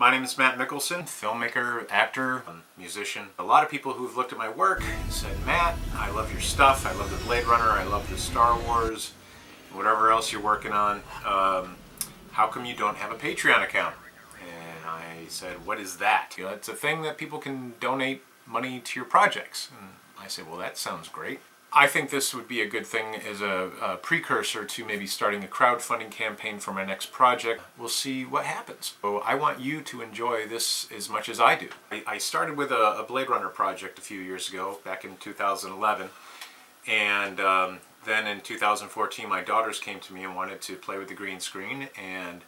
My name is Matt Mickelson, filmmaker, actor, musician. A lot of people who've looked at my work said, Matt, I love your stuff, I love the Blade Runner, I love the Star Wars, whatever else you're working on. How come you don't have a Patreon account? And I said, what is that? You know, it's a thing that people can donate money to your projects. And I said, well, that sounds great. I think this would be a good thing as a precursor to maybe starting a crowdfunding campaign for my next project. We'll see what happens. So I want you to enjoy this as much as I do. I started with a Blade Runner project a few years ago, back in 2011. And then in 2014, my daughters came to me and wanted to play with the green screen and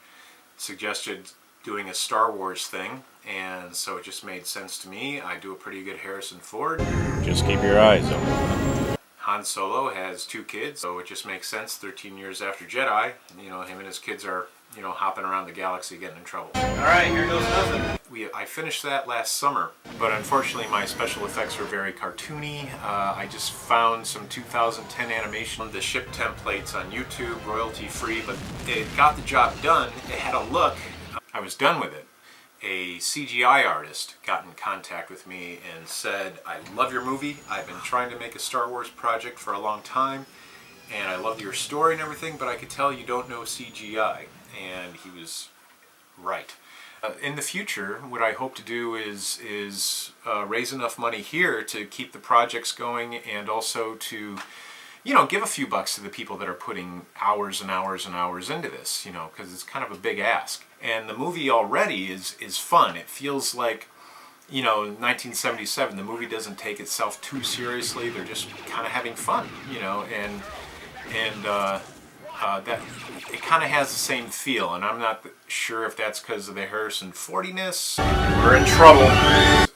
suggested doing a Star Wars thing. And so it just made sense to me. I do a pretty good Harrison Ford. Just keep your eyes open. Han Solo has 2 kids, so it just makes sense. 13 years after Jedi, you know, him and his kids are, you know, hopping around the galaxy getting in trouble. All right, here goes nothing. I finished that last summer, but unfortunately my special effects were very cartoony. I just found some 2010 animation, the ship templates on YouTube, royalty free, but it got the job done. It had a look. I was done with it. A CGI artist got in contact with me and said, I love your movie. I've been trying to make a Star Wars project for a long time, and I love your story and everything, but I could tell you don't know CGI. And he was right. In the future, what I hope to do is raise enough money here to keep the projects going, and also to, you know, give a few bucks to the people that are putting hours and hours and hours into this, you know, because it's kind of a big ask. And the movie already is fun. It feels like, you know, 1977, the movie doesn't take itself too seriously. They're just kind of having fun, you know, and that it kind of has the same feel. And I'm not sure if that's because of the Harrison Fordiness, we're in trouble,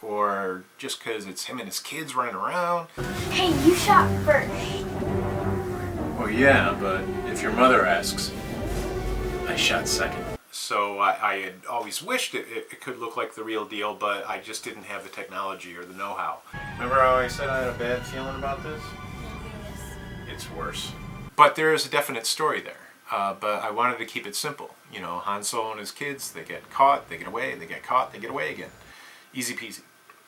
or just because it's him and his kids running around. Hey, you shot first. Well, yeah, but if your mother asks, I shot second. So I had always wished it could look like the real deal, but I just didn't have the technology or the know-how. Remember how I said I had a bad feeling about this? It's worse. But there is a definite story there. But I wanted to keep it simple. You know, Han Solo and his kids, they get caught, they get away, they get caught, they get away again. Easy peasy.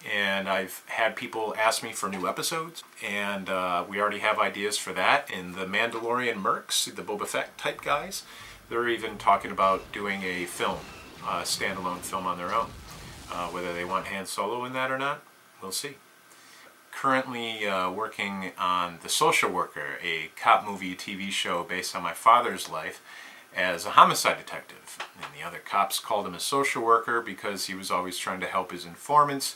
And I've had people ask me for new episodes, and we already have ideas for that. And the Mandalorian mercs, the Boba Fett type guys, they're even talking about doing a film, a standalone film on their own. Whether they want Han Solo in that or not, we'll see. Currently working on The Social Worker, a cop movie TV show based on my father's life as a homicide detective. And the other cops called him a social worker because he was always trying to help his informants,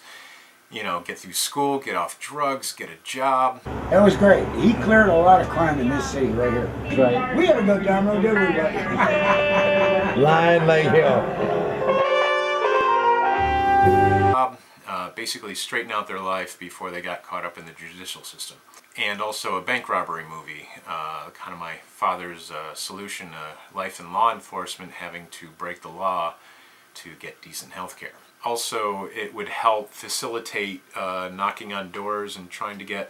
you know, get through school, get off drugs, get a job. That was great. He cleared a lot of crime in this city right here. That's right. We haven't go down road, did we? Line Lake Hill. Basically straighten out their life before they got caught up in the judicial system. And also a bank robbery movie, kind of my father's solution to life in law enforcement, having to break the law to get decent health care. Also, it would help facilitate knocking on doors and trying to get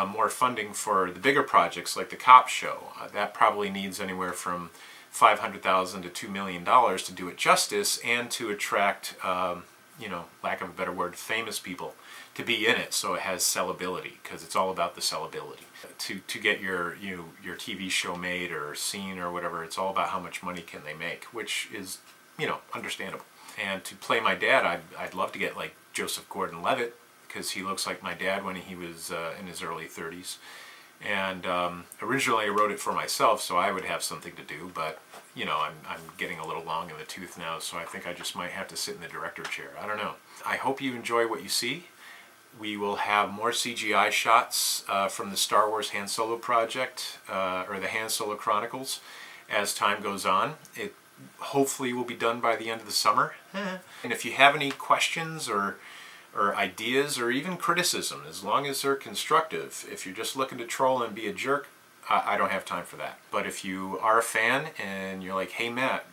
more funding for the bigger projects like the cop show. That probably needs anywhere from $500,000 to $2 million to do it justice, and to attract, you know, lack of a better word, famous people to be in it, so it has sellability, because it's all about the sellability. To get your TV show made or seen or whatever, it's all about how much money can they make, which is, you know, understandable. And to play my dad, I'd love to get like Joseph Gordon-Levitt, because he looks like my dad when he was in his early 30s. And originally I wrote it for myself, so I would have something to do, but you know, I'm getting a little long in the tooth now, so I think I just might have to sit in the director chair. I don't know. I hope you enjoy what you see. We will have more CGI shots from the Star Wars Han Solo project, or the Han Solo Chronicles, as time goes on. It hopefully will be done by the end of the summer. And if you have any questions or ideas or even criticism, as long as they're constructive, if you're just looking to troll and be a jerk, I don't have time for that. But if you are a fan and you're like, hey Matt,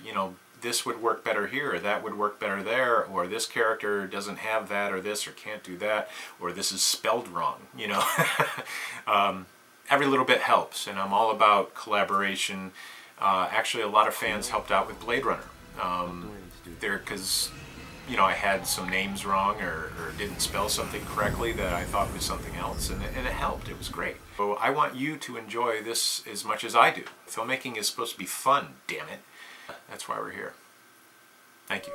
you know, this would work better here, or that would work better there, or this character doesn't have that or this, or can't do that, or this is spelled wrong, you know. Every little bit helps, and I'm all about collaboration. Actually, a lot of fans helped out with Blade Runner. there because, you know, I had some names wrong or didn't spell something correctly that I thought was something else, and it helped. It was great. So I want you to enjoy this as much as I do. Filmmaking is supposed to be fun, damn it. That's why we're here. Thank you.